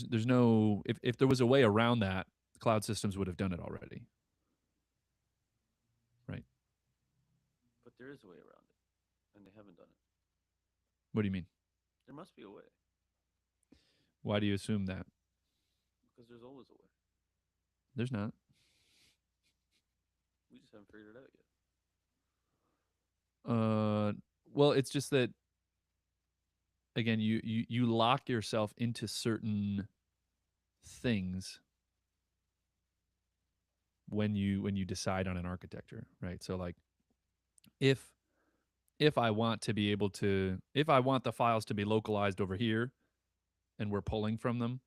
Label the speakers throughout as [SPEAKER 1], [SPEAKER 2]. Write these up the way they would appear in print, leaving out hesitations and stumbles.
[SPEAKER 1] there's no if there was a way around that, cloud systems would have done it already, right?
[SPEAKER 2] But there is a way around it, and they haven't done it.
[SPEAKER 1] What do you mean?
[SPEAKER 2] There must be a way,
[SPEAKER 1] Why do you assume that?
[SPEAKER 2] because there's always a way.
[SPEAKER 1] There's not.
[SPEAKER 2] We just haven't figured it out yet.
[SPEAKER 1] Uh, well, it's just that again, you lock yourself into certain things when you decide on an architecture, right? So like if if I want to be able to if I want the files to be localized over here and we're pulling from them,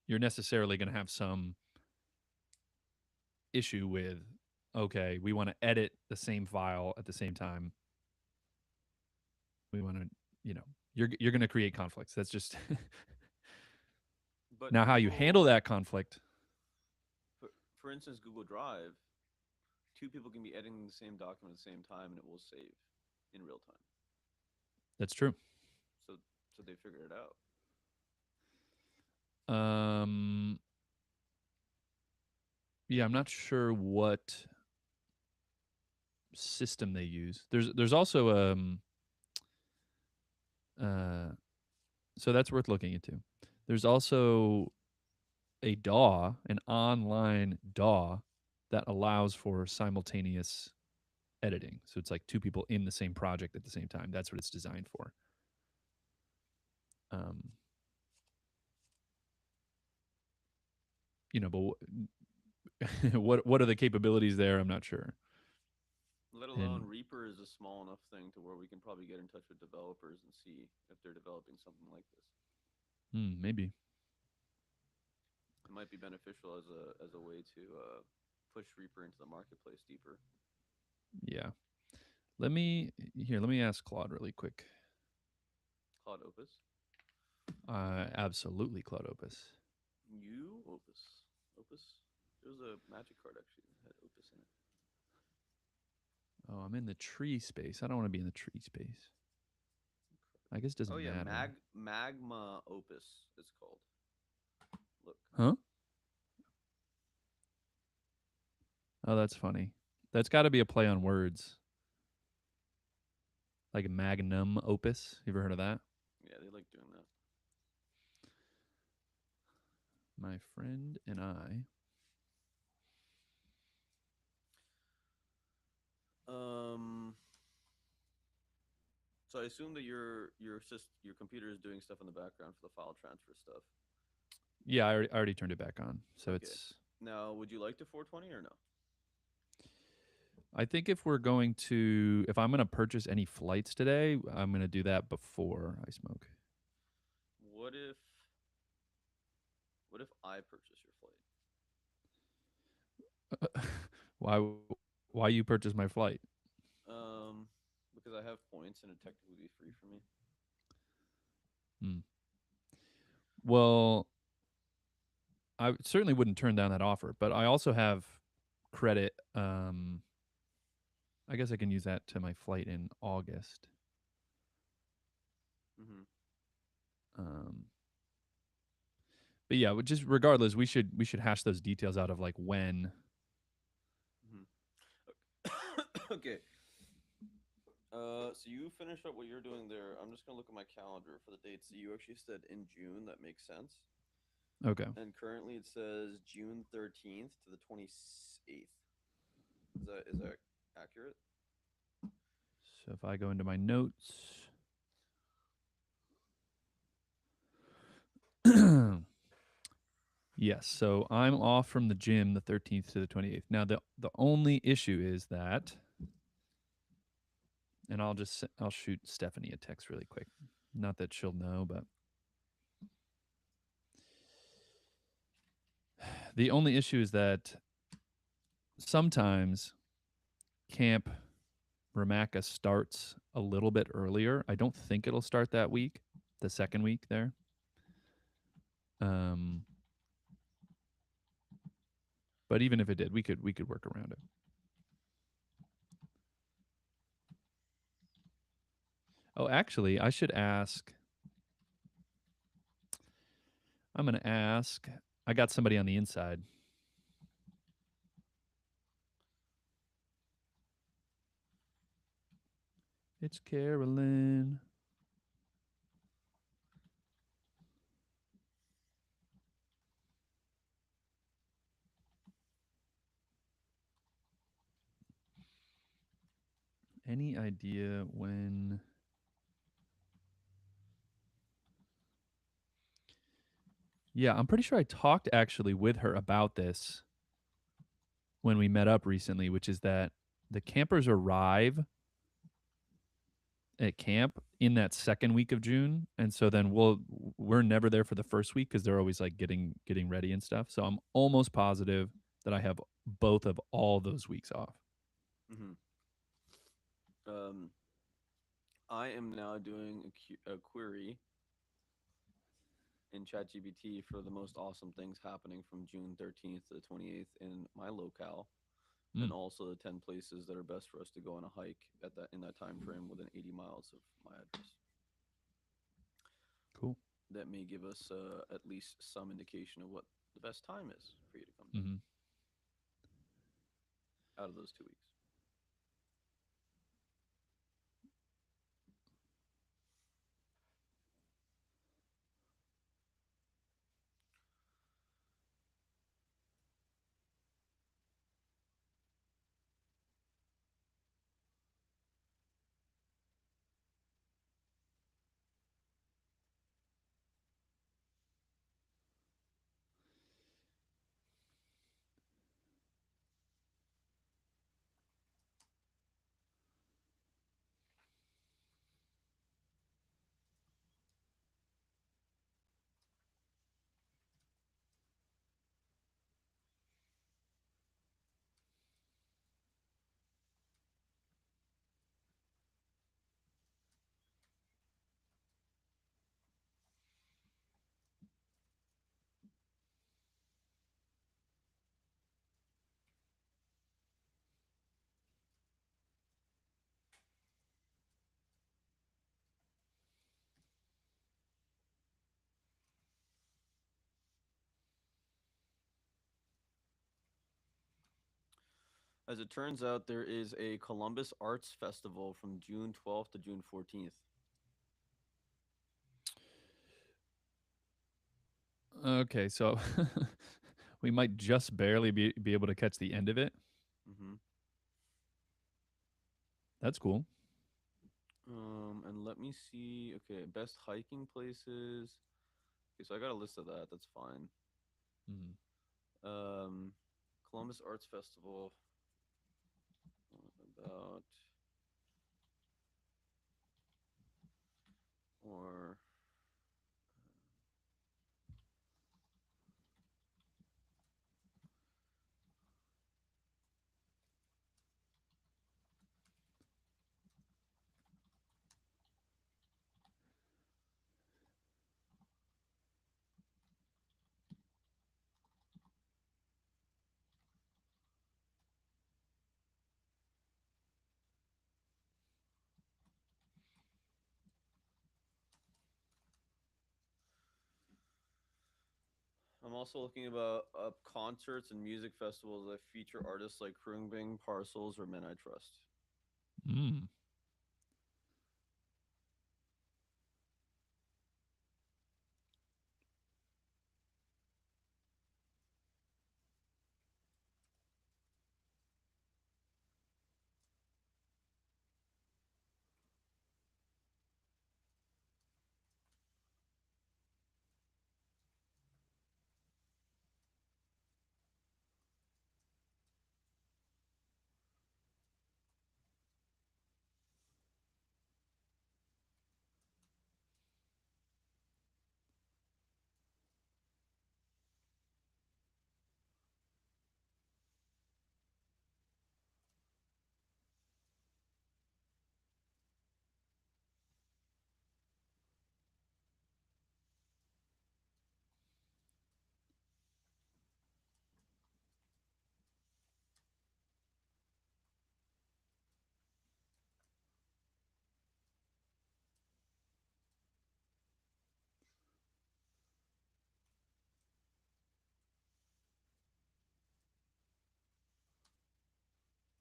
[SPEAKER 1] you're necessarily going to have some issue with okay, we want to edit the same file at the same time. We want to, you know, you're going to create conflicts. That's just
[SPEAKER 2] But
[SPEAKER 1] now how you handle
[SPEAKER 2] Google,
[SPEAKER 1] that conflict.
[SPEAKER 2] for, for instance, Google Drive, two people can be editing the same document at the same time, and it will save in real time.
[SPEAKER 1] That's true.
[SPEAKER 2] So, so they figured it out.
[SPEAKER 1] Um, yeah, I'm not sure what system they use. There's also uh so that's worth looking into. There's also a DAW, an online DAW that allows for simultaneous editing. So it's like two people in the same project at the same time. That's what it's designed for. Um, you know, but what are the capabilities there? I'm not sure.
[SPEAKER 2] Let alone
[SPEAKER 1] And
[SPEAKER 2] Reaper is a small enough thing to where we can probably get in touch with developers and see if they're developing something like this.
[SPEAKER 1] maybe,
[SPEAKER 2] It might be beneficial as a way to push Reaper into the marketplace deeper.
[SPEAKER 1] yeah. Let me ask Claude really quick.
[SPEAKER 2] Cloud Opus,
[SPEAKER 1] Absolutely, Claude Opus.
[SPEAKER 2] you Opus, Opus. There was a Magic card actually that had Opus in it.
[SPEAKER 1] Oh, I'm in the tree space. I don't want to be in the tree space. I guess it
[SPEAKER 2] Oh
[SPEAKER 1] doesn't
[SPEAKER 2] yeah,
[SPEAKER 1] matter.
[SPEAKER 2] Magma Opus. It's called. Look,
[SPEAKER 1] Huh? Oh, that's funny. That's got to be a play on words, like magnum opus. You ever heard of that?
[SPEAKER 2] yeah, they like doing that.
[SPEAKER 1] My friend and I.
[SPEAKER 2] Um, so I assume that your computer is doing stuff in the background for the file transfer stuff.
[SPEAKER 1] Yeah, I already turned it back on. So
[SPEAKER 2] Okay.
[SPEAKER 1] it's.
[SPEAKER 2] Now, would you like to 420 or no?
[SPEAKER 1] I think if I'm gonna purchase any flights today, I'm gonna do that before I smoke.
[SPEAKER 2] What if what if I purchase your flight?
[SPEAKER 1] why? Why you purchase my flight?
[SPEAKER 2] Um, because I have points and it technically be free for me.
[SPEAKER 1] Hmm. Well, I certainly wouldn't turn down that offer, but I also have credit. I guess I can use that to my flight in August.
[SPEAKER 2] Mm-hmm.
[SPEAKER 1] Um, but yeah, just regardless, we should hash those details out of like when.
[SPEAKER 2] Mm-hmm. Okay. So you finish up what you're doing there. I'm just gonna look at my calendar for the dates. So you actually said in June. That makes sense.
[SPEAKER 1] Okay,
[SPEAKER 2] And currently it says June 13th to the 28th. Is that accurate?
[SPEAKER 1] so if I go into my notes, yes. So I'm off from the gym the 13th to the 28th. Now the only issue is that, and I'll shoot Stephanie a text really quick. Not that she'll know, but the only issue is that sometimes camp Ramaka starts a little bit earlier. I don't think it'll start that week, the second week there. Um, but even if it did, we could work around it. Oh, actually, I should ask. I'm gonna ask. I got somebody on the inside. It's Carolyn. Any idea when? Yeah, I'm pretty sure I talked actually with her about this when we met up recently, which is that the campers arrive at camp in that second week of June, and so then we're never there for the first week because they're always like getting ready and stuff. So I'm almost positive that I have both of all those weeks off.
[SPEAKER 2] Hmm. I am now doing a query in ChatGPT for the most awesome things happening from June 13th to the 28th in my locale, and
[SPEAKER 1] Mm,
[SPEAKER 2] also the 10 places that are best for us to go on a hike at that in that time frame within 80 miles of my address.
[SPEAKER 1] cool.
[SPEAKER 2] That may give us at least some indication of what the best time is for you to come
[SPEAKER 1] Hmm.
[SPEAKER 2] out of those 2 weeks. As it turns out, there is a Columbus Arts Festival from June 12th to June 14th.
[SPEAKER 1] Okay, so we might just barely be able to catch the end of it.
[SPEAKER 2] Hmm.
[SPEAKER 1] That's cool.
[SPEAKER 2] And let me see. Okay, best hiking places. Okay, so I got a list of that. That's fine.
[SPEAKER 1] Mhm.
[SPEAKER 2] Um, Columbus Arts Festival. About or I'm also looking about up concerts and music festivals that feature artists like Krungbing, Parcels, or Men I Trust.
[SPEAKER 1] Mm.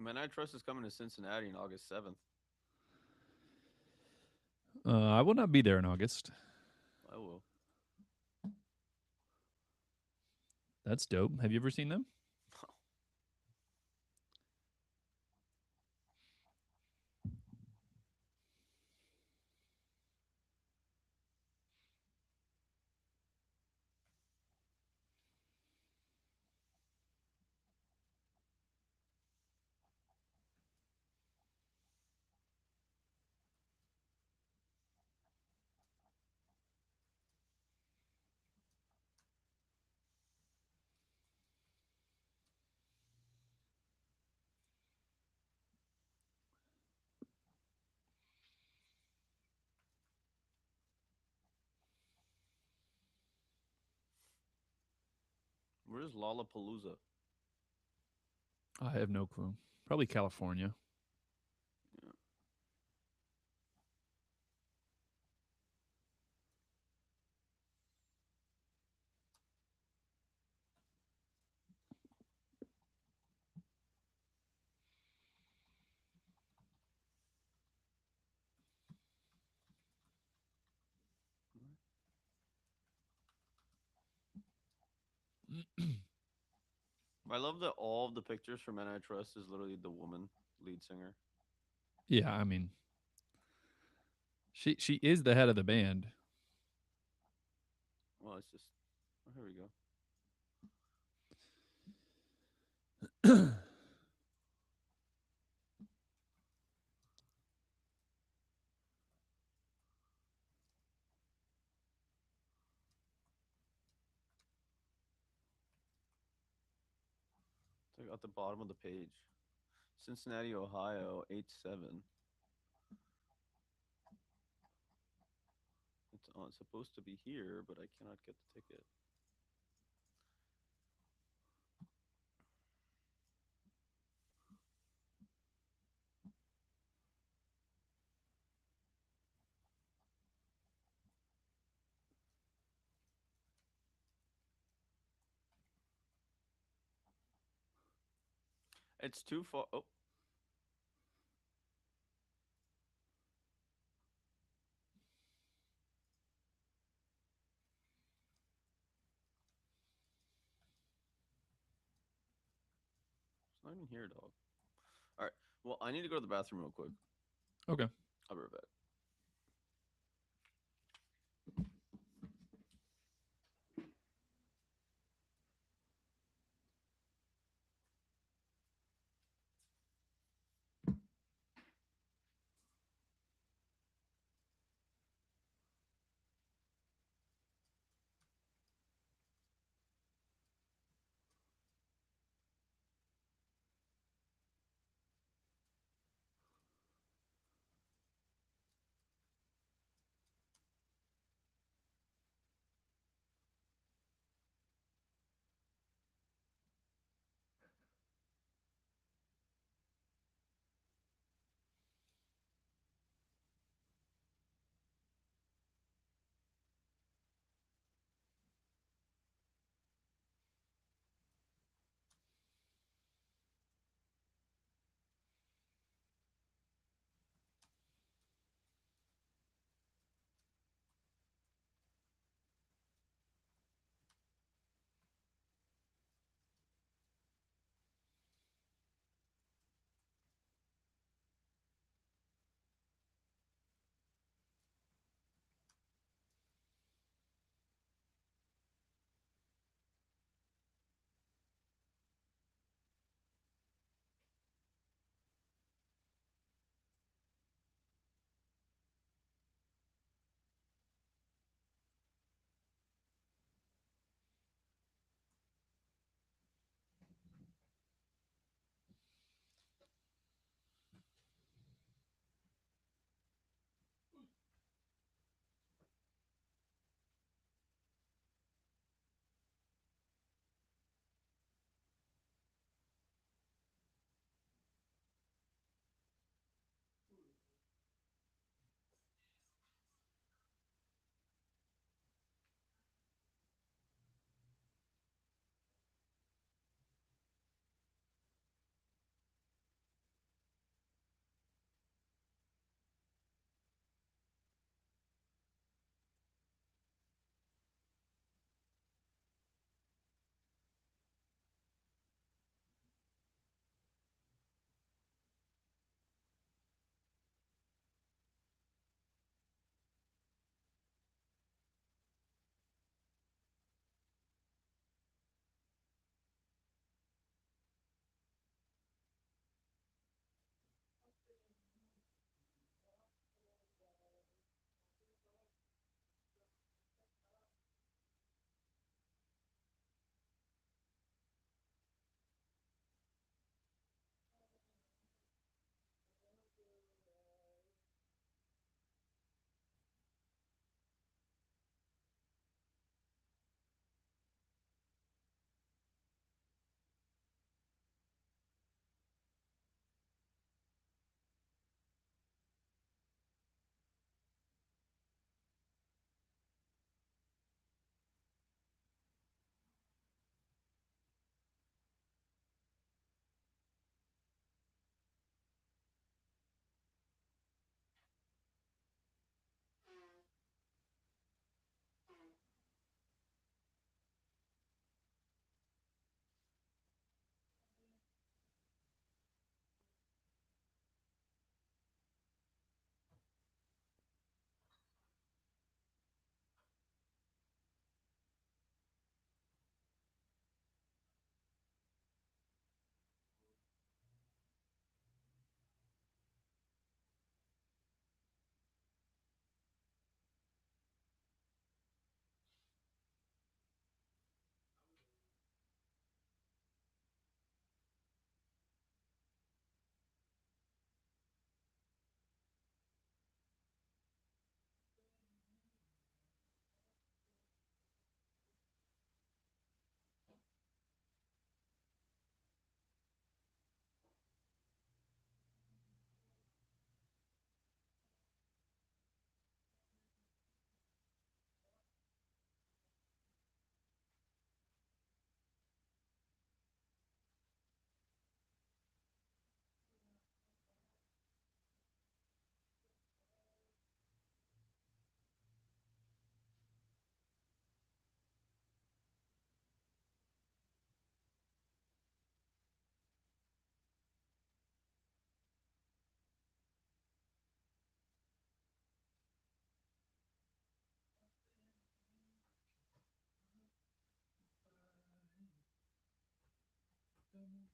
[SPEAKER 2] Man, I Trust is coming to Cincinnati on August 7th.
[SPEAKER 1] I will not be there in August.
[SPEAKER 2] I will.
[SPEAKER 1] That's dope. Have you ever seen them?
[SPEAKER 2] Where's Lollapalooza?
[SPEAKER 1] I have no clue. Probably California.
[SPEAKER 2] Yeah. I love that all of the pictures from Man I Trust is literally the woman lead singer.
[SPEAKER 1] Yeah, I mean, she is the head of the band.
[SPEAKER 2] Well, it's just. Oh, here we go. It's like at the bottom of the page. Cincinnati, Ohio, 8/7. It's supposed to be here, but I cannot get the ticket. It's too far. Oh, it's not even here, dog. All right. Well, I need to go to the bathroom real quick.
[SPEAKER 1] Okay.
[SPEAKER 2] I'll be right back.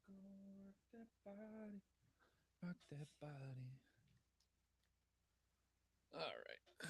[SPEAKER 1] Rock that body. Rock that body. All right.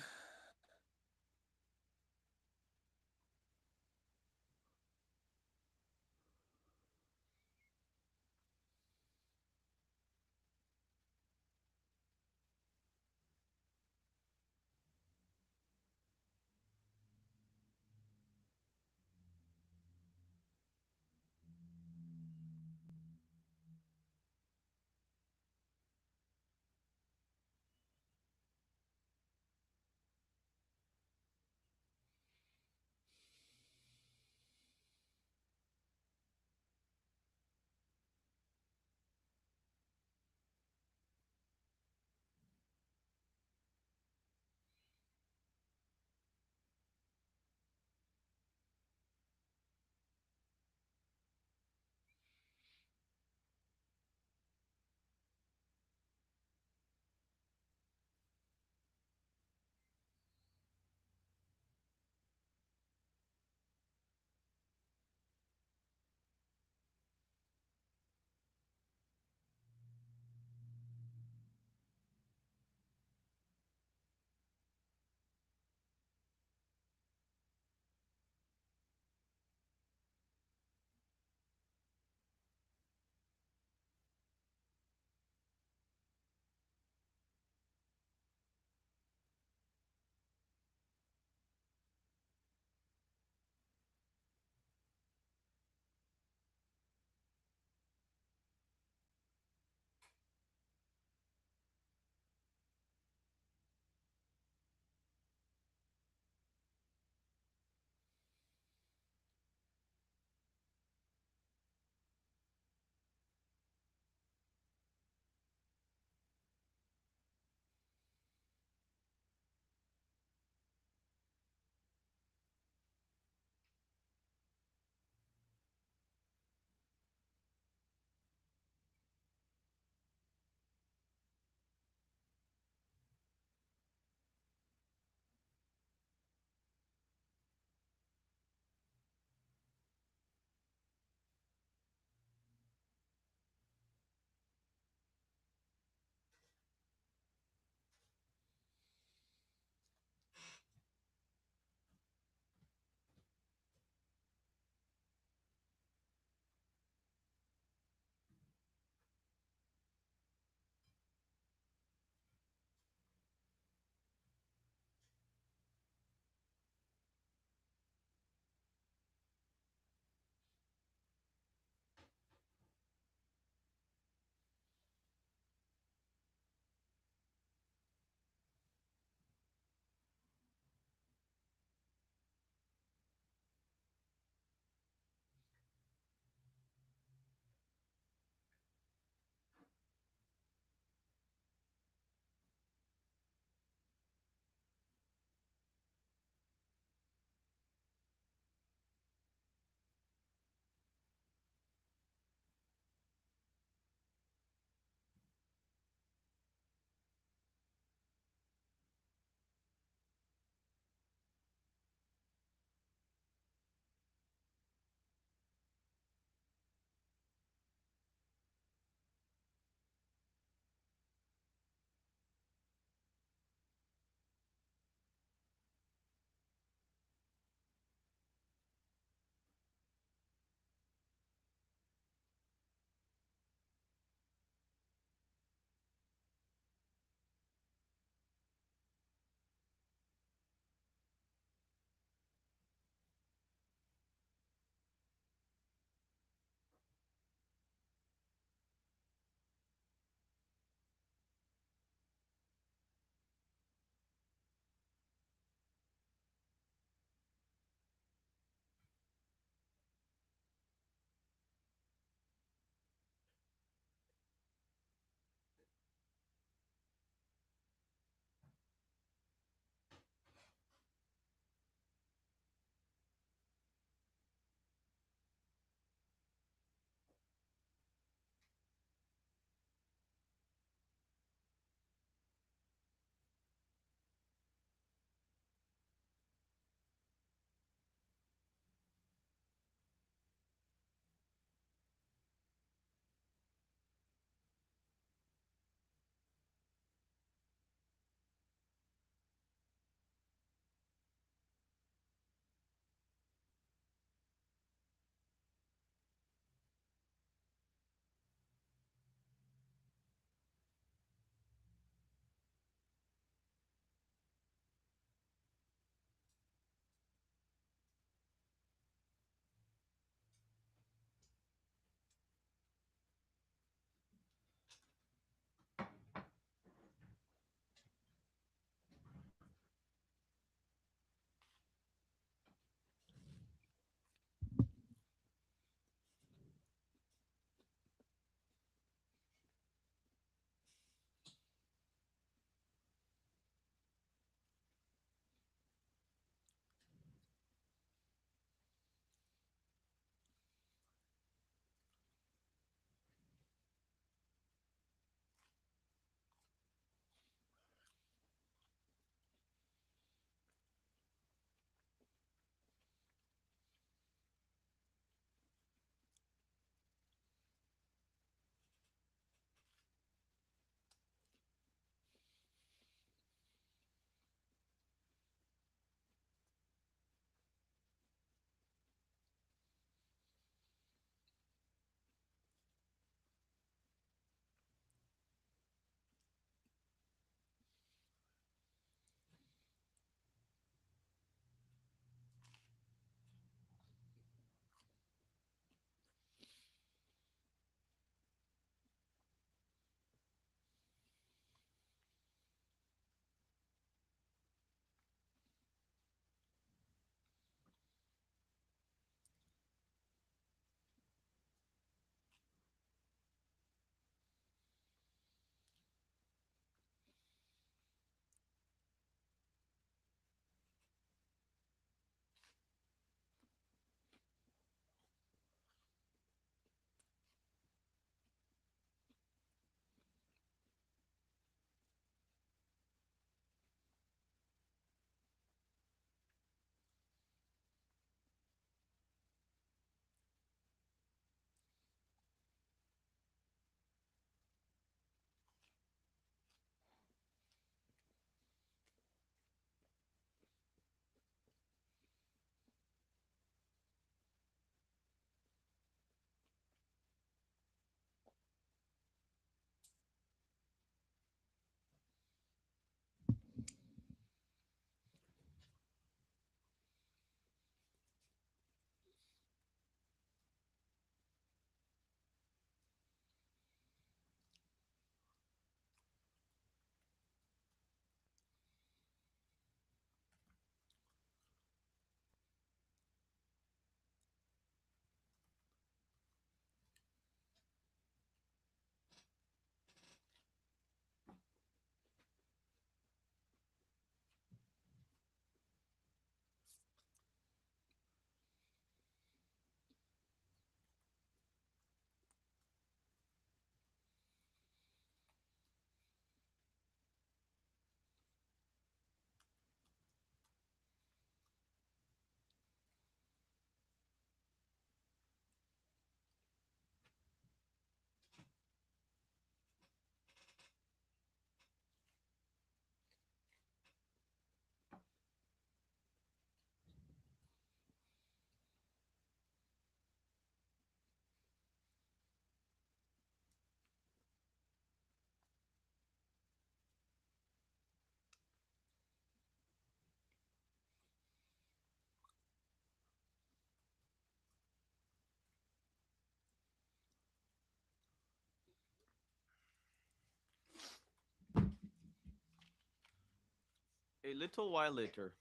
[SPEAKER 2] A little while later.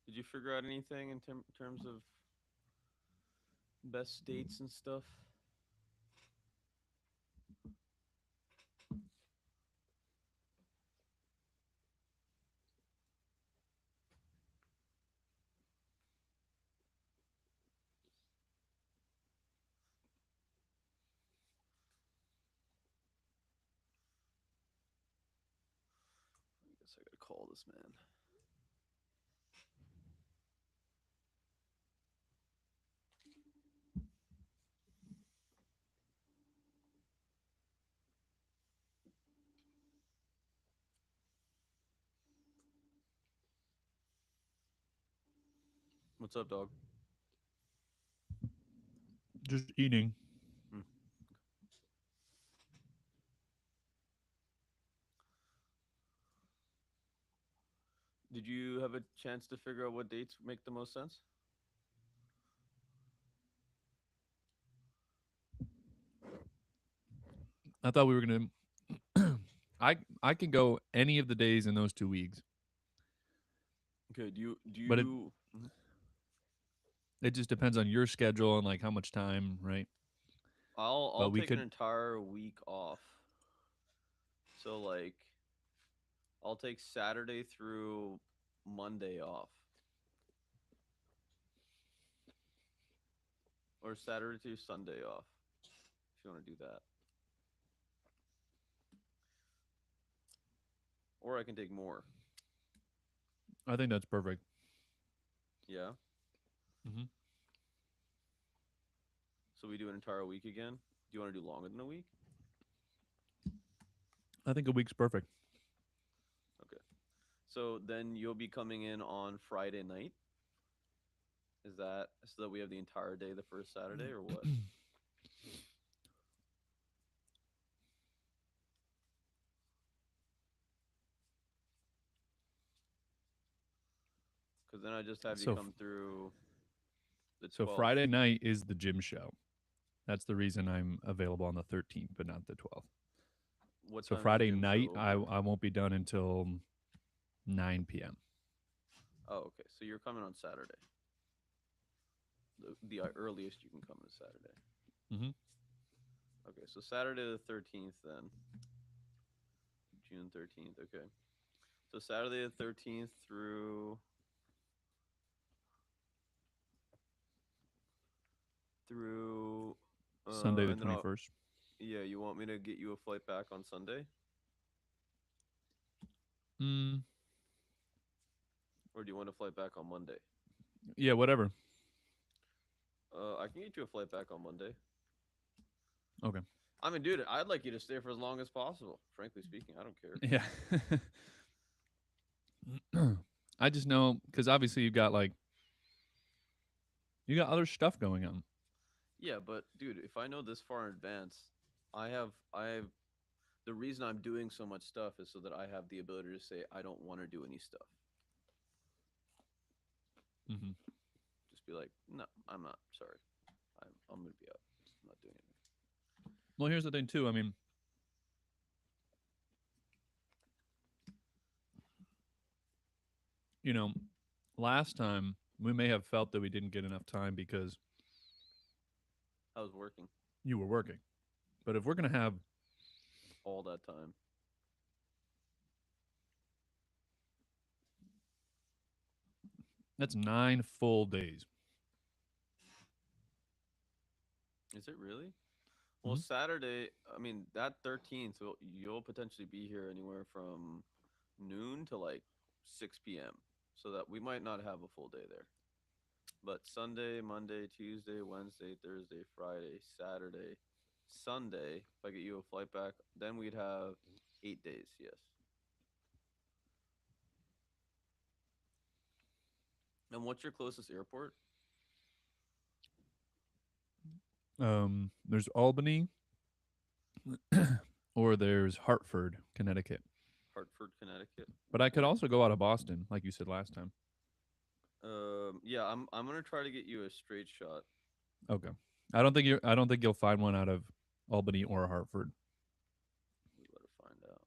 [SPEAKER 2] Did you figure out anything in terms of best dates and stuff? I guess I gotta call this man. What's up, dog?
[SPEAKER 1] Just eating.
[SPEAKER 2] Hmm. Did you have a chance to figure out what dates make the most sense?
[SPEAKER 1] I thought we were gonna. I can go any of the days in those 2 weeks,
[SPEAKER 2] Okay.
[SPEAKER 1] but
[SPEAKER 2] Mhm.
[SPEAKER 1] it just depends on your schedule and like how much time, right?
[SPEAKER 2] I'll
[SPEAKER 1] But we
[SPEAKER 2] take an
[SPEAKER 1] could.
[SPEAKER 2] entire week off. So like I'll take Saturday through Monday off, or Saturday through Sunday off, if you want to do that. Or I can take more.
[SPEAKER 1] I think that's perfect.
[SPEAKER 2] Yeah.
[SPEAKER 1] Hmm.
[SPEAKER 2] So we do an entire week again. Do you want to do longer than a week?
[SPEAKER 1] I think a week's perfect.
[SPEAKER 2] Okay. So then you'll be coming in on Friday night. Is that so that we have the entire day the first Saturday, or what? Because then I just have you
[SPEAKER 1] So,
[SPEAKER 2] come through the
[SPEAKER 1] so
[SPEAKER 2] 12th.
[SPEAKER 1] Friday night is the gym show. That's the reason I'm available on the 13th, but not the 12th.
[SPEAKER 2] What
[SPEAKER 1] So
[SPEAKER 2] time is the
[SPEAKER 1] Friday
[SPEAKER 2] gym
[SPEAKER 1] night,
[SPEAKER 2] show
[SPEAKER 1] I
[SPEAKER 2] open?
[SPEAKER 1] I won't be done until 9 p.m.
[SPEAKER 2] Oh, okay. So you're coming on Saturday. The earliest you can come is Saturday.
[SPEAKER 1] Mm-hmm.
[SPEAKER 2] Okay, so Saturday the 13th then. June 13th. Okay. So Saturday the 13th through
[SPEAKER 1] Sunday the
[SPEAKER 2] and then I'll
[SPEAKER 1] 21st.
[SPEAKER 2] yeah, you want me to get you a flight back on Sunday,
[SPEAKER 1] Mm,
[SPEAKER 2] or do you want a flight back on Monday?
[SPEAKER 1] yeah, whatever.
[SPEAKER 2] I can get you a flight back on Monday.
[SPEAKER 1] Okay.
[SPEAKER 2] I mean, dude, I'd like you to stay for as long as possible. Frankly speaking, I don't care.
[SPEAKER 1] Yeah. I just know because obviously you got other stuff going on.
[SPEAKER 2] Yeah, but dude, if I know this far in advance, I have the reason I'm doing so much stuff is so that I have the ability to say I don't want to do any stuff.
[SPEAKER 1] Hmm.
[SPEAKER 2] Just be like, no, I'm not. Sorry, I'm gonna be out. I'm not doing anything.
[SPEAKER 1] Well, here's the thing too. I mean, you know, last time we may have felt that we didn't get enough time because
[SPEAKER 2] I was working
[SPEAKER 1] you were working. But if we're gonna have
[SPEAKER 2] all that time.
[SPEAKER 1] that's 9 full days.
[SPEAKER 2] Is it really? Well,
[SPEAKER 1] Hmm.
[SPEAKER 2] Saturday. I mean, that 13th, you'll potentially be here anywhere from noon to like 6 p.m. So that we might not have a full day there. But Sunday, Monday, Tuesday, Wednesday, Thursday, Friday, Saturday, Sunday, if I get you a flight back, then we'd have 8 days, yes. And what's your closest airport?
[SPEAKER 1] There's Albany or there's Hartford, Connecticut.
[SPEAKER 2] Hartford, Connecticut.
[SPEAKER 1] But I could
[SPEAKER 2] Okay.
[SPEAKER 1] also go out of Boston, like you said last time.
[SPEAKER 2] Yeah, I'm gonna try to get you a straight shot.
[SPEAKER 1] Okay. I don't think you'll find one out of Albany or Hartford.
[SPEAKER 2] We better find out.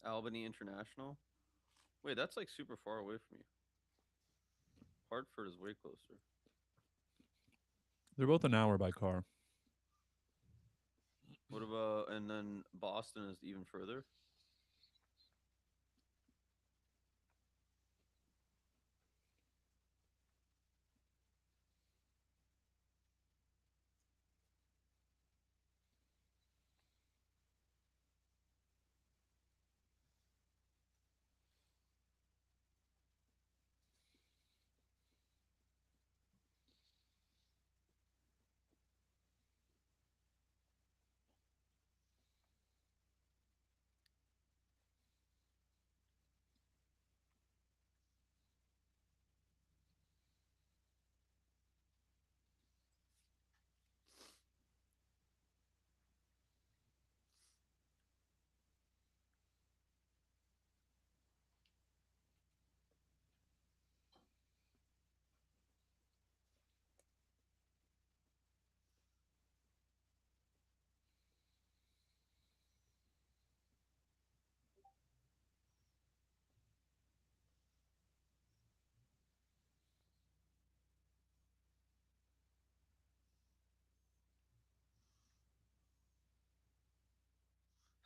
[SPEAKER 2] Albany International. Wait, that's like super far away from you. Hartford is way closer.
[SPEAKER 1] They're both an hour by car.
[SPEAKER 2] What about and then Boston is even further?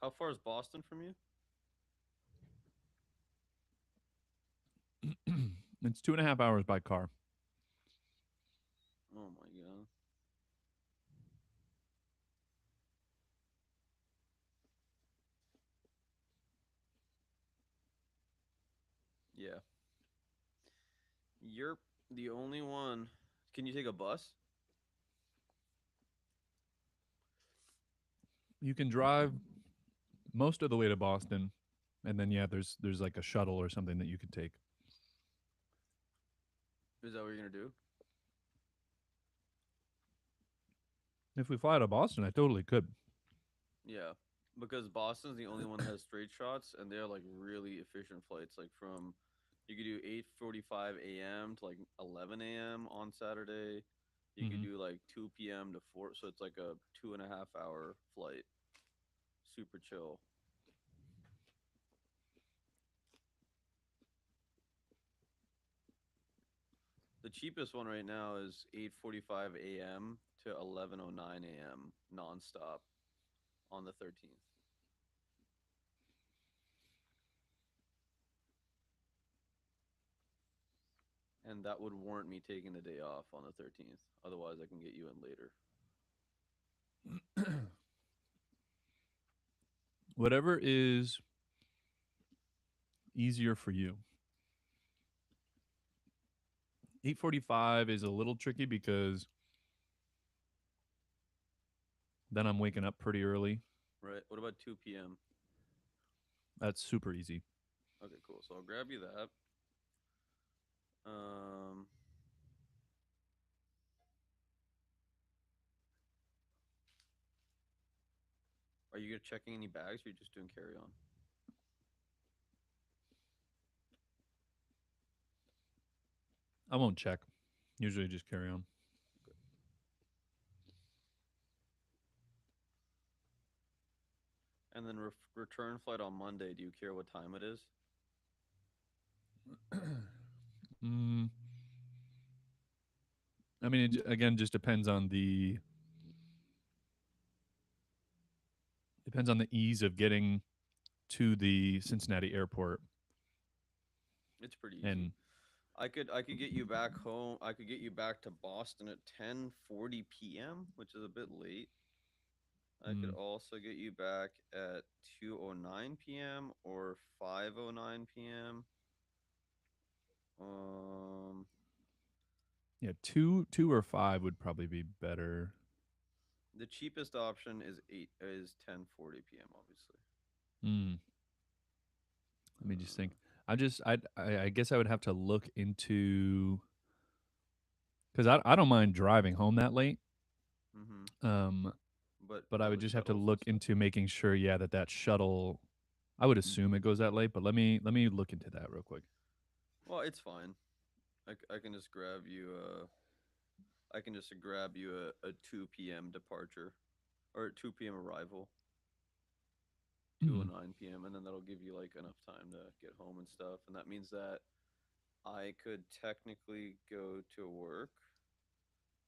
[SPEAKER 2] How far is Boston from you?
[SPEAKER 1] It's 2.5 hours by car.
[SPEAKER 2] Oh my god. Yeah. You're the only one. Can you take a bus?
[SPEAKER 1] You can drive most of the way to Boston, and then yeah, there's like a shuttle or something that you could take.
[SPEAKER 2] Is that what you're gonna do?
[SPEAKER 1] If we fly to Boston, I totally could.
[SPEAKER 2] Yeah. Because Boston's the only one that has straight shots and they're like really efficient flights. Like from you could do 8:45 a.m. to like 11 a.m. on Saturday. You could
[SPEAKER 1] Hmm.
[SPEAKER 2] do like 2 p.m. to 4, so it's like a 2.5 hour flight. Super chill. The cheapest one right now is 8:45 a.m. to 11:09 a.m. nonstop on the 13th. And that would warrant me taking the day off on the 13th. Otherwise, I can get you in later.
[SPEAKER 1] Whatever is easier for you. 8:45 is a little tricky because then I'm waking up pretty early.
[SPEAKER 2] Right? What about 2 p.m.?
[SPEAKER 1] That's super easy.
[SPEAKER 2] Okay, cool. So I'll grab you that. Um, are you checking any bags or are you just doing carry on?
[SPEAKER 1] I won't check. Usually just carry on.
[SPEAKER 2] And then return flight on Monday. Do you care what time it is?
[SPEAKER 1] Mm, I mean, it again just depends on the ease of getting to the Cincinnati airport.
[SPEAKER 2] It's pretty easy.
[SPEAKER 1] And
[SPEAKER 2] I could get you back home. I could get you back to Boston at 10:40 p.m., which is a bit late. I could
[SPEAKER 1] Mm.
[SPEAKER 2] also get you back at 2:09 p.m. or 5:09 p.m. Um,
[SPEAKER 1] Yeah, two or five would probably be better.
[SPEAKER 2] the cheapest option is 10:40 p.m. Obviously.
[SPEAKER 1] Mm. Let me just
[SPEAKER 2] Uh,
[SPEAKER 1] think. I guess I would have to look into because I don't mind driving home that late.
[SPEAKER 2] mm-hmm.
[SPEAKER 1] Um,
[SPEAKER 2] But
[SPEAKER 1] but I
[SPEAKER 2] all
[SPEAKER 1] would
[SPEAKER 2] the
[SPEAKER 1] just have to
[SPEAKER 2] shuttles and
[SPEAKER 1] look
[SPEAKER 2] stuff.
[SPEAKER 1] into making sure, yeah, that shuttle. I would assume it goes that late, but let me look into that real quick.
[SPEAKER 2] Well, it's fine. I can just grab you I can just grab you a 2 p.m. departure or 2 p.m. arrival,
[SPEAKER 1] Mm.
[SPEAKER 2] 2:09 p.m. and then that'll give you like enough time to get home and stuff. And that means that I could technically go to work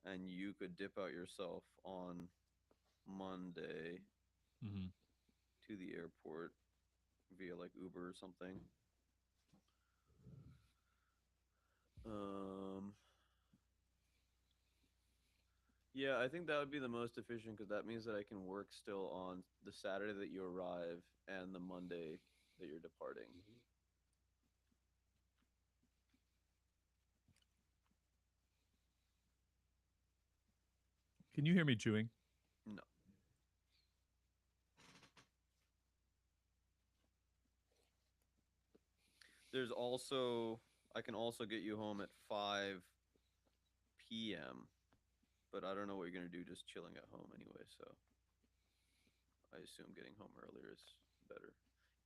[SPEAKER 2] and you could dip out yourself on Monday
[SPEAKER 1] Mm-hmm.
[SPEAKER 2] to the airport via like Uber or something. Um, yeah, I think that would be the most efficient because that means that I can work still on the Saturday that you arrive and the Monday that you're departing.
[SPEAKER 1] Can you hear me chewing?
[SPEAKER 2] No, there's also I can also get you home at 5 p.m. But I don't know what you're gonna do just chilling at home anyway. So I assume getting home earlier is better.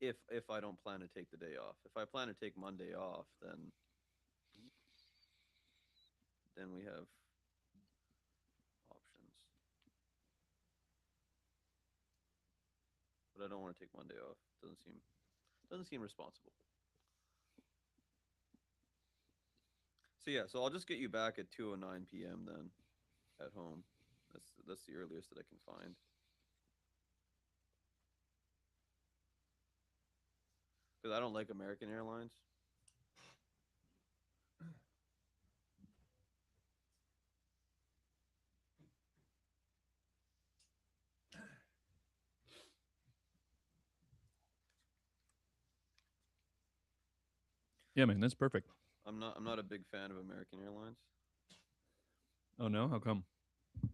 [SPEAKER 2] If I don't plan to take the day off. If I plan to take Monday off, then we have options. But I don't want to take Monday off. Doesn't seem responsible. So yeah, so I'll just get you back at 2:09 p.m. then at home. That's the earliest that I can find. Because I don't like American Airlines.
[SPEAKER 1] Yeah, man, that's perfect.
[SPEAKER 2] I'm not a big fan of American Airlines.
[SPEAKER 1] Oh no, how come?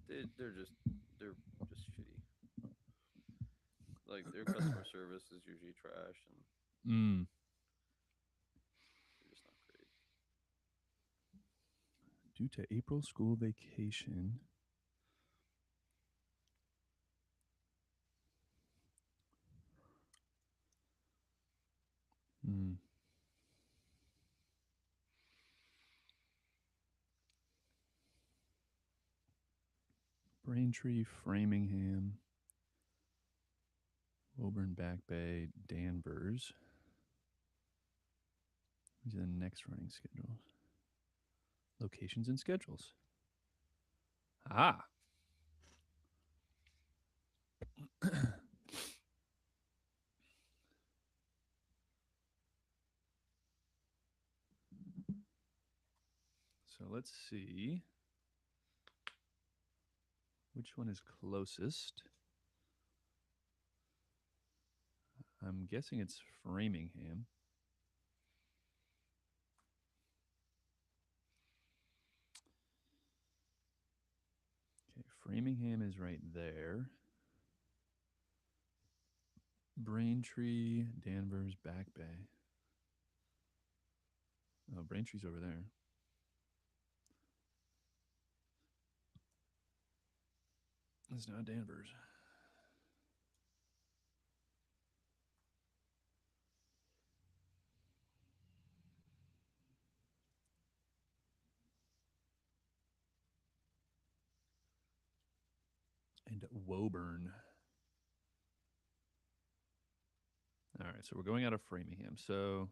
[SPEAKER 2] They're just shitty. Like their customer service is usually trash and
[SPEAKER 1] Mm.
[SPEAKER 2] they're just not great.
[SPEAKER 1] Due to April school vacation. Mm. Braintree, Framingham, Woburn, Back Bay, Danvers. These are the next running schedules. Locations and schedules. Ah. So let's see which one is closest. I'm guessing it's Framingham. Okay, Framingham is right there. Braintree, Danvers, Back Bay. Oh, Braintree's over there. It's not Danvers. And Woburn. All right, so we're going out of Framingham. So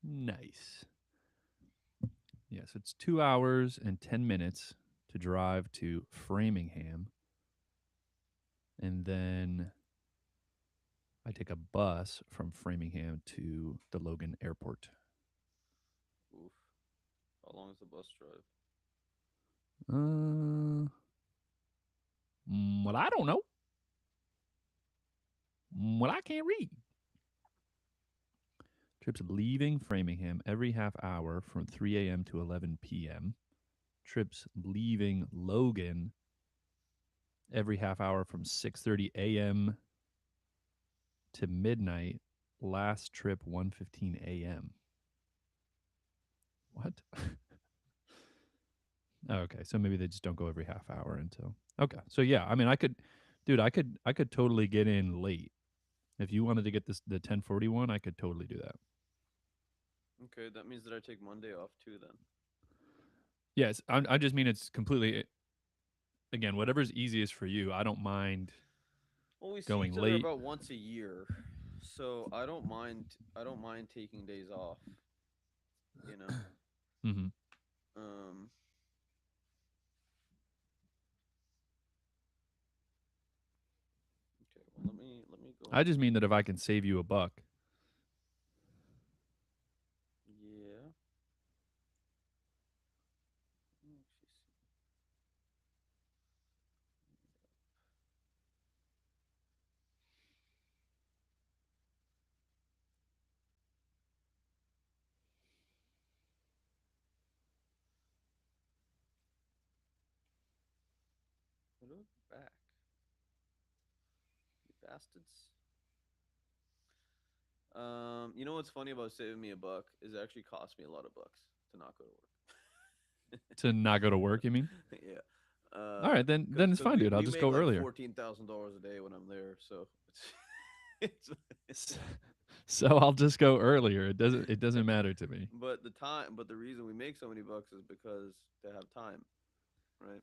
[SPEAKER 1] nice. Yes, it's 2 hours and 10 minutes to drive to Framingham. And then I take a bus from Framingham to the Logan Airport.
[SPEAKER 2] Oof. How long is the bus drive?
[SPEAKER 1] Well, I don't know. Well, I can't read. Trips leaving Framingham every half hour from 3 a.m. to 11 p.m. Trips leaving Logan every half hour from 6:30 a.m. to midnight. Last trip 1:15 a.m. What? Oh, okay, so maybe they just don't go every half hour until. Okay, so yeah, I mean, I could totally get in late if you wanted to get the 1041. I could totally do that.
[SPEAKER 2] Okay, that means that I take Monday off too then.
[SPEAKER 1] Yes, I just mean it's completely again whatever's easiest for you. I don't mind
[SPEAKER 2] Well, we see
[SPEAKER 1] going
[SPEAKER 2] each other
[SPEAKER 1] late.
[SPEAKER 2] about once a year, so I don't mind. I don't mind taking days off. You know.
[SPEAKER 1] Hmm.
[SPEAKER 2] Um. Okay. Well, let me go
[SPEAKER 1] I
[SPEAKER 2] into
[SPEAKER 1] just mean that if
[SPEAKER 2] the.
[SPEAKER 1] I can save you a buck.
[SPEAKER 2] Yeah. Let me actually see. Hello, back. You bastards. You know what's funny about saving me a buck is it actually cost me a lot of bucks to not go to work.
[SPEAKER 1] To not go to work, you mean?
[SPEAKER 2] Yeah.
[SPEAKER 1] All right,
[SPEAKER 2] Cause,
[SPEAKER 1] then it's
[SPEAKER 2] cause
[SPEAKER 1] fine,
[SPEAKER 2] we,
[SPEAKER 1] dude. I'll
[SPEAKER 2] we
[SPEAKER 1] just
[SPEAKER 2] make
[SPEAKER 1] go
[SPEAKER 2] like
[SPEAKER 1] earlier.
[SPEAKER 2] $14,000 a day when I'm there, so it's
[SPEAKER 1] S- So I'll just go earlier. It doesn't matter to me.
[SPEAKER 2] but the reason we make so many bucks is because they have time, right?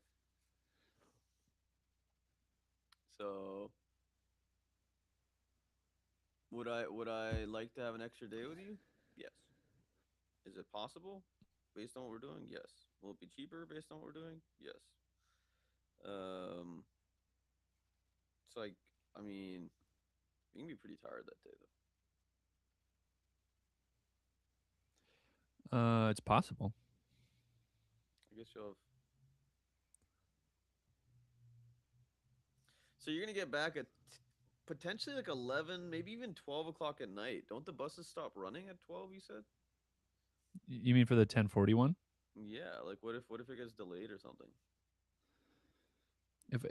[SPEAKER 2] So would I like to have an extra day with you? Yes. Is it possible based on what we're doing? Yes. Will it be cheaper based on what we're doing? Yes. Um, it's like, I mean, you can be pretty tired that day though.
[SPEAKER 1] It's possible.
[SPEAKER 2] I guess you'll have. So you're gonna get back at potentially like 11, maybe even 12 o'clock at night. Don't the buses stop running at 12? You said.
[SPEAKER 1] You mean for the 1041?
[SPEAKER 2] Yeah. Like, what if it gets delayed or something?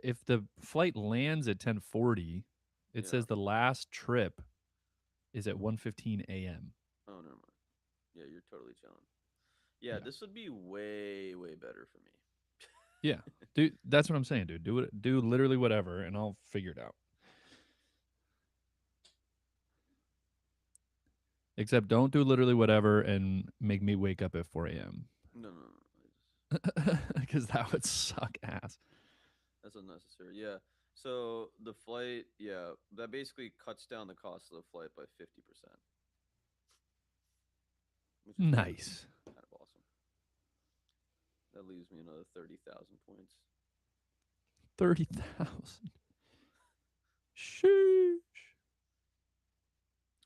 [SPEAKER 1] If the flight lands at 1040, it
[SPEAKER 2] Yeah.
[SPEAKER 1] says the last trip is at 1:15 a.m.
[SPEAKER 2] Oh, never mind. Yeah, you're totally chilling. Yeah,
[SPEAKER 1] Yeah.
[SPEAKER 2] this would be way better for me.
[SPEAKER 1] Yeah. Dude, that's what I'm saying, dude. Do literally whatever and I'll figure it out. Except don't do literally whatever and make me wake up at 4 a.m.
[SPEAKER 2] No, no, no.
[SPEAKER 1] Because that would suck ass.
[SPEAKER 2] That's unnecessary. Yeah. So the flight, yeah, that basically cuts down the cost of the flight by 50%, which is
[SPEAKER 1] Nice.
[SPEAKER 2] kind of awesome. That leaves me another 30,000 points.
[SPEAKER 1] 30,000. Sheesh.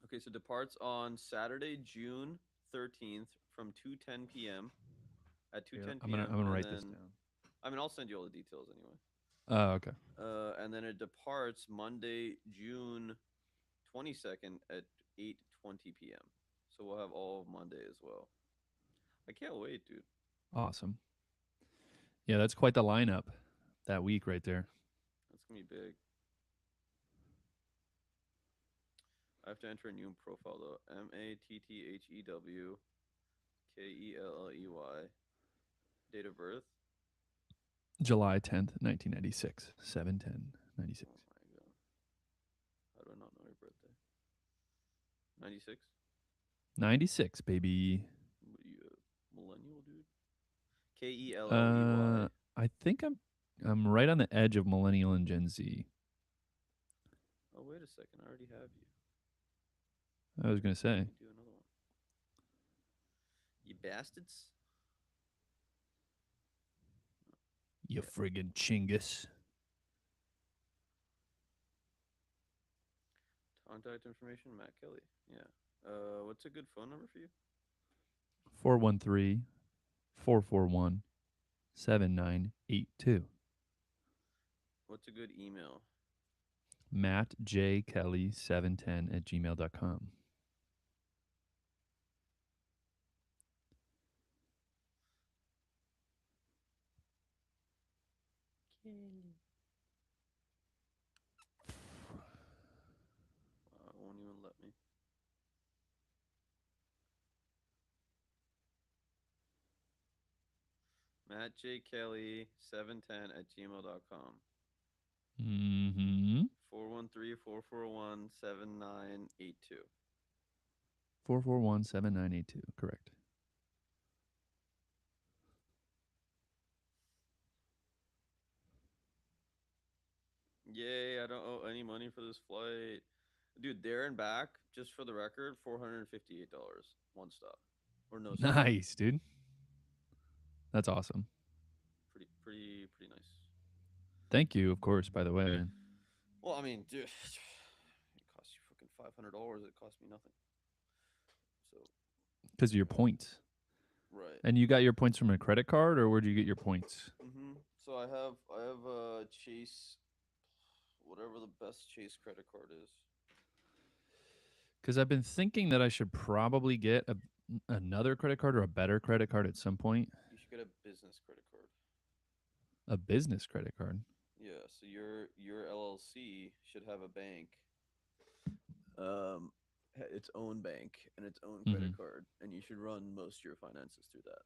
[SPEAKER 2] Okay, so departs on Saturday, June 13th from 2:10 p.m. at
[SPEAKER 1] Here,
[SPEAKER 2] 2:10
[SPEAKER 1] I'm
[SPEAKER 2] p.m.
[SPEAKER 1] gonna
[SPEAKER 2] and
[SPEAKER 1] write this
[SPEAKER 2] then
[SPEAKER 1] down.
[SPEAKER 2] I mean I'll send you all the details anyway.
[SPEAKER 1] Oh, okay.
[SPEAKER 2] And then it departs Monday, June 22nd at 8:20 p.m. So we'll have all of Monday as well. I can't wait, dude.
[SPEAKER 1] Awesome. Yeah, that's quite the lineup that week right there.
[SPEAKER 2] That's gonna be big. I have to enter a new profile though. MATTHEWKELLEY. Date of birth.
[SPEAKER 1] July 10th, 1996. 7/10/96.
[SPEAKER 2] Oh my god. How do I not know your birthday? 96?
[SPEAKER 1] 96, baby.
[SPEAKER 2] What are you, a millennial, dude? KELLEY.
[SPEAKER 1] I think I'm right on the edge of millennial and Gen Z.
[SPEAKER 2] Oh, wait a second. I already have you.
[SPEAKER 1] I was gonna
[SPEAKER 2] Let
[SPEAKER 1] say.
[SPEAKER 2] me do another one. You bastards.
[SPEAKER 1] You
[SPEAKER 2] Yeah.
[SPEAKER 1] friggin' Chingus.
[SPEAKER 2] Contact information, Matt Kelly. Yeah. What's a good phone number for you?
[SPEAKER 1] 413 441 7982.
[SPEAKER 2] What's a good email?
[SPEAKER 1] Matt J. Kelly 710 at gmail.com.
[SPEAKER 2] It won't even let me. Matt J. Kelly 710 at gmail.com.
[SPEAKER 1] Mm-hmm.
[SPEAKER 2] 413-441-7982.
[SPEAKER 1] 441 7982. Correct.
[SPEAKER 2] Yay, I don't owe any money for this flight. Dude, there and back, just for the record, $458. One stop. Or no stop.
[SPEAKER 1] Nice, dude. That's awesome.
[SPEAKER 2] Pretty nice.
[SPEAKER 1] Thank you, of course, by the way, man.
[SPEAKER 2] Well, I mean, dude, it costs you fucking $500. It cost me nothing. So,
[SPEAKER 1] Because of your points.
[SPEAKER 2] right.
[SPEAKER 1] And you got your points from a credit card, or where'd you get your points?
[SPEAKER 2] So I have a Chase, whatever the best Chase credit card is.
[SPEAKER 1] Because I've been thinking that I should probably get another credit card or a better credit card at some point.
[SPEAKER 2] You should get a business credit card.
[SPEAKER 1] A business credit card.
[SPEAKER 2] Yeah, so your LLC should have a bank, its own bank and its own credit card, and you should run most of your finances through that.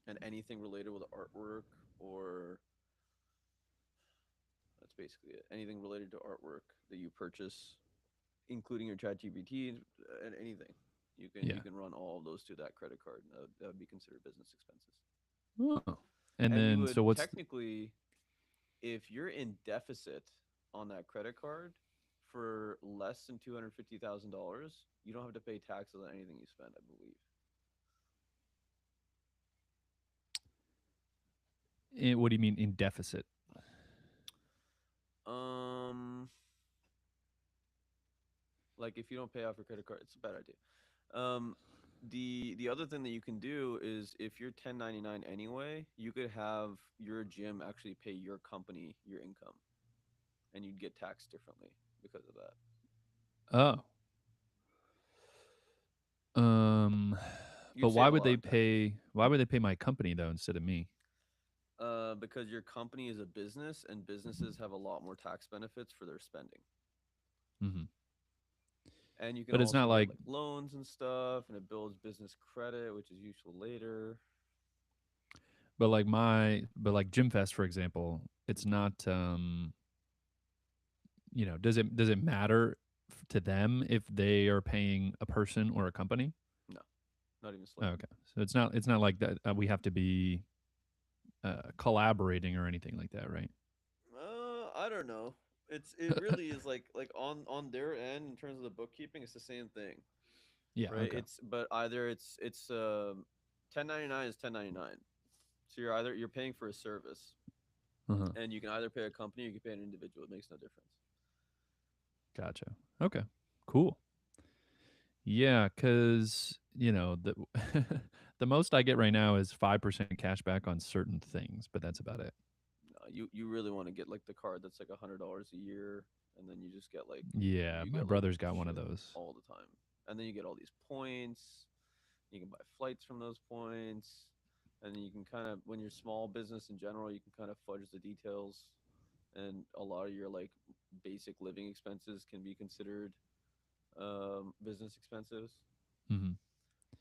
[SPEAKER 2] And anything related with artwork or that's basically it. Anything related to artwork that you purchase, including your ChatGPT and anything, you can run all of those through that credit card. That would be considered business expenses.
[SPEAKER 1] Oh. And
[SPEAKER 2] you
[SPEAKER 1] then,
[SPEAKER 2] would
[SPEAKER 1] so what's
[SPEAKER 2] technically, if you're in deficit on that credit card for less than $250,000, you don't have to pay taxes on anything you spend, I believe.
[SPEAKER 1] what do you mean in deficit?
[SPEAKER 2] Like if you don't pay off your credit card, it's a bad idea. The other thing that you can do is if you're 1099 anyway, you could have your gym actually pay your company your income, and you'd get taxed differently because of that.
[SPEAKER 1] Oh.
[SPEAKER 2] You'd
[SPEAKER 1] But
[SPEAKER 2] save
[SPEAKER 1] why
[SPEAKER 2] a
[SPEAKER 1] would
[SPEAKER 2] lot
[SPEAKER 1] they
[SPEAKER 2] on taxes.
[SPEAKER 1] pay? Why would they pay my company though instead of me?
[SPEAKER 2] Because your company is a business, and businesses have a lot more tax benefits for their spending.
[SPEAKER 1] Mm-hmm.
[SPEAKER 2] And you can
[SPEAKER 1] But it's not
[SPEAKER 2] also get
[SPEAKER 1] like
[SPEAKER 2] like loans and stuff, and it builds business credit, which is useful later.
[SPEAKER 1] but like Gym Fest, for example, it's not does it matter to them if they are paying a person or a company?
[SPEAKER 2] No, not even
[SPEAKER 1] Oh,
[SPEAKER 2] slightly.
[SPEAKER 1] okay. So it's not like that we have to be collaborating or anything like that, right?
[SPEAKER 2] I don't know. It really is like on their end in terms of the bookkeeping, it's the same thing,
[SPEAKER 1] Yeah,
[SPEAKER 2] right?
[SPEAKER 1] okay.
[SPEAKER 2] But either it's 1099 is 1099. So you're paying for a service,
[SPEAKER 1] Uh-huh.
[SPEAKER 2] and you can either pay a company or you can pay an individual. It makes no difference.
[SPEAKER 1] Gotcha. Okay. Cool. Yeah, cuz the the most I get right now is 5% cash back on certain things, but that's about it.
[SPEAKER 2] You really want to get like the card that's like $100 a year, and then you just get like
[SPEAKER 1] Yeah,
[SPEAKER 2] you
[SPEAKER 1] my
[SPEAKER 2] get like
[SPEAKER 1] brother's got one of
[SPEAKER 2] shit
[SPEAKER 1] those.
[SPEAKER 2] all the time, and then you get all these points. You can buy flights from those points, and then you can kind of when you're small business in general, you can kind of fudge the details, and a lot of your like basic living expenses can be considered business expenses,
[SPEAKER 1] Mhm.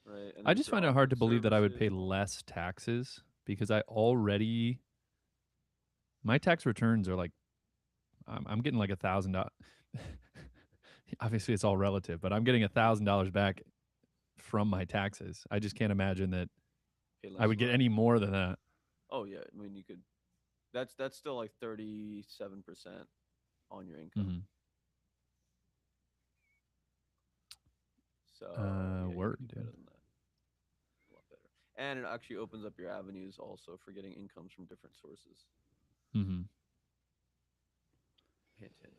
[SPEAKER 2] right? And
[SPEAKER 1] I
[SPEAKER 2] then if
[SPEAKER 1] just
[SPEAKER 2] you're
[SPEAKER 1] find it hard
[SPEAKER 2] offering
[SPEAKER 1] to believe that I would pay
[SPEAKER 2] services,
[SPEAKER 1] less taxes because I already my tax returns are like I'm getting like $1,000. Obviously, it's all relative, but I'm getting $1,000 back from my taxes. I just can't imagine that
[SPEAKER 2] pay
[SPEAKER 1] I
[SPEAKER 2] less
[SPEAKER 1] would
[SPEAKER 2] of
[SPEAKER 1] get
[SPEAKER 2] that.
[SPEAKER 1] any more than that.
[SPEAKER 2] Oh yeah, I mean you could. That's still like 37% on your income.
[SPEAKER 1] Hmm.
[SPEAKER 2] So yeah, you
[SPEAKER 1] Word,
[SPEAKER 2] could do
[SPEAKER 1] dude.
[SPEAKER 2] better than that. A lot better. And it actually opens up your avenues also for getting incomes from different sources.
[SPEAKER 1] Hmm.
[SPEAKER 2] Hint, hint.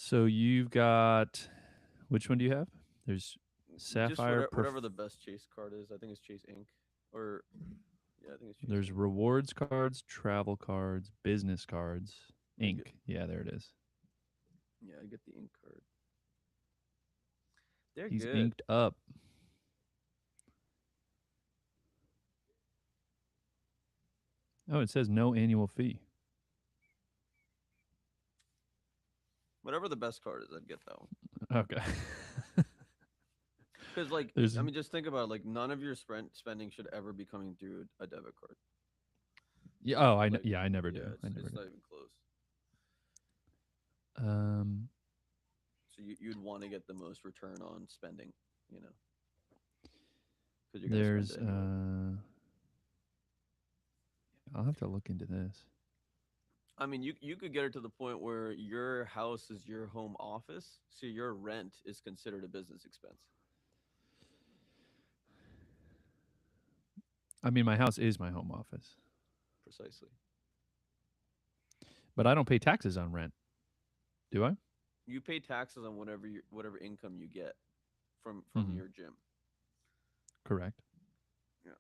[SPEAKER 1] So you've got, which one do you have? There's
[SPEAKER 2] Just
[SPEAKER 1] Sapphire.
[SPEAKER 2] whatever the best Chase card is. I think it's Chase Inc. Or yeah, I think it's Chase
[SPEAKER 1] There's
[SPEAKER 2] Inc.
[SPEAKER 1] rewards cards, travel cards, business cards,
[SPEAKER 2] Let me get,
[SPEAKER 1] ink. Yeah, there it is.
[SPEAKER 2] yeah, I get the Inc card. They're
[SPEAKER 1] He's
[SPEAKER 2] good.
[SPEAKER 1] inked up. Oh, it says no annual fee.
[SPEAKER 2] Whatever the best card is, I'd get that one.
[SPEAKER 1] Okay.
[SPEAKER 2] Because like,
[SPEAKER 1] There's
[SPEAKER 2] I mean, just think about it, like none of your spending should ever be coming through a debit card.
[SPEAKER 1] yeah. Oh,
[SPEAKER 2] Like,
[SPEAKER 1] yeah. I never
[SPEAKER 2] yeah,
[SPEAKER 1] do. I never
[SPEAKER 2] it's
[SPEAKER 1] do.
[SPEAKER 2] not even close.
[SPEAKER 1] Um,
[SPEAKER 2] So you'd want to get the most return on spending, you know, because you're gonna spend
[SPEAKER 1] there's
[SPEAKER 2] it anyway.
[SPEAKER 1] I'll have to look into this.
[SPEAKER 2] I mean, you could get it to the point where your house is your home office, so your rent is considered a business expense.
[SPEAKER 1] I mean, my house is my home office,
[SPEAKER 2] Precisely.
[SPEAKER 1] but I don't pay taxes on rent. Do I?
[SPEAKER 2] You pay taxes on whatever income you get from
[SPEAKER 1] Mhm.
[SPEAKER 2] your gym.
[SPEAKER 1] Correct.
[SPEAKER 2] Yeah.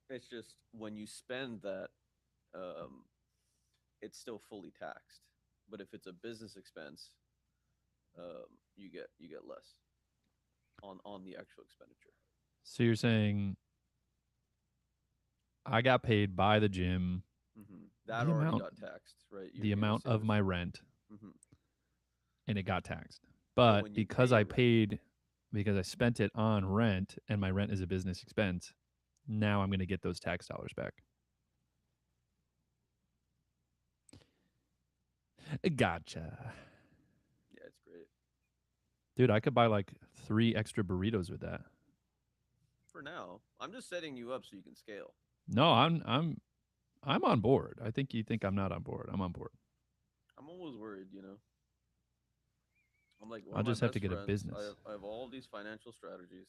[SPEAKER 2] It's just when you spend that, um, it's still fully taxed. But if it's a business expense, you get less on the actual expenditure.
[SPEAKER 1] So you're saying I got paid by the gym
[SPEAKER 2] That
[SPEAKER 1] the
[SPEAKER 2] already
[SPEAKER 1] amount
[SPEAKER 2] got taxed, right?
[SPEAKER 1] the
[SPEAKER 2] You're gonna
[SPEAKER 1] amount
[SPEAKER 2] save
[SPEAKER 1] of
[SPEAKER 2] us.
[SPEAKER 1] my rent,
[SPEAKER 2] hmm
[SPEAKER 1] and it got taxed.
[SPEAKER 2] But
[SPEAKER 1] But
[SPEAKER 2] when you
[SPEAKER 1] because
[SPEAKER 2] pay
[SPEAKER 1] I
[SPEAKER 2] rent,
[SPEAKER 1] paid, because I spent it on rent, and my rent is a business expense, now I'm going to get those tax dollars back. Gotcha.
[SPEAKER 2] yeah, it's great.
[SPEAKER 1] Dude, I could buy like 3 extra burritos with that.
[SPEAKER 2] For now, I'm just setting you up so you can scale.
[SPEAKER 1] No, I'm on board. I think you think I'm not on board. I'm on board.
[SPEAKER 2] I'm always worried. I'm like one
[SPEAKER 1] I'll
[SPEAKER 2] of my
[SPEAKER 1] just have to
[SPEAKER 2] best
[SPEAKER 1] get a
[SPEAKER 2] friends. I
[SPEAKER 1] business.
[SPEAKER 2] have I have all these financial strategies,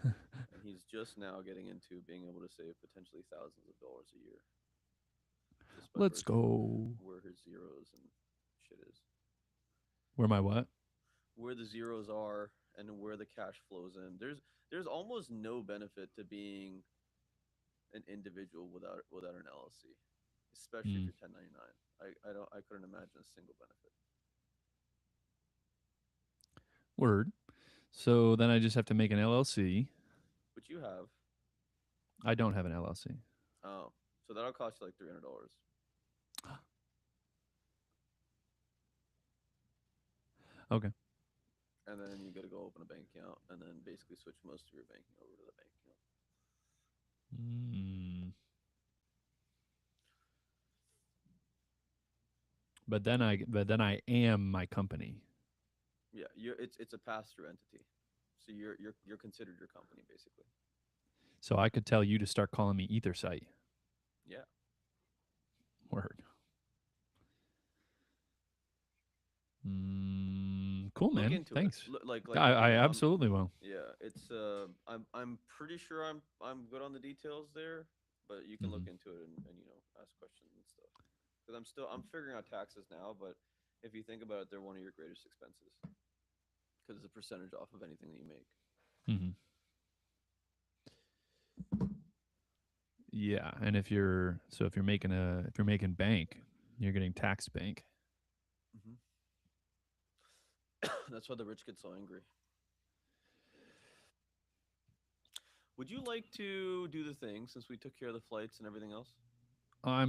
[SPEAKER 2] and he's just now getting into being able to save potentially thousands of dollars a year, just by
[SPEAKER 1] Let's
[SPEAKER 2] virtue of
[SPEAKER 1] go.
[SPEAKER 2] where his zeros and shit is,
[SPEAKER 1] Where my what?
[SPEAKER 2] where the zeros are, and where the cash flows in. There's almost no benefit to being an individual without an LLC, especially if
[SPEAKER 1] Mm,
[SPEAKER 2] you're 1099. I couldn't imagine a single benefit.
[SPEAKER 1] word. So then I just have to make an LLC.
[SPEAKER 2] But you have.
[SPEAKER 1] I don't have an LLC.
[SPEAKER 2] Oh, so that'll cost you like $300.
[SPEAKER 1] Okay.
[SPEAKER 2] And then you got to go open a bank account and then basically switch most of your banking over to the bank account.
[SPEAKER 1] Mm. But then I am my company.
[SPEAKER 2] Yeah, it's a pass through entity, so you're considered your company basically.
[SPEAKER 1] So I could tell you to start calling me Ethersite.
[SPEAKER 2] Yeah,
[SPEAKER 1] Word. Cool,
[SPEAKER 2] look
[SPEAKER 1] man.
[SPEAKER 2] into it.
[SPEAKER 1] Thanks.
[SPEAKER 2] Like
[SPEAKER 1] I absolutely will.
[SPEAKER 2] yeah, it's I'm pretty sure I'm good on the details there, but you can look
[SPEAKER 1] Hmm.
[SPEAKER 2] into it and ask questions and stuff. Because I'm figuring out taxes now, but if you think about it, they're one of your greatest expenses because it's a percentage off of anything that you make.
[SPEAKER 1] Hmm. Yeah, and if you're making bank, you're getting taxed bank.
[SPEAKER 2] hmm That's why the rich get so angry. Would you like to do the thing since we took care of the flights and everything else?
[SPEAKER 1] I'm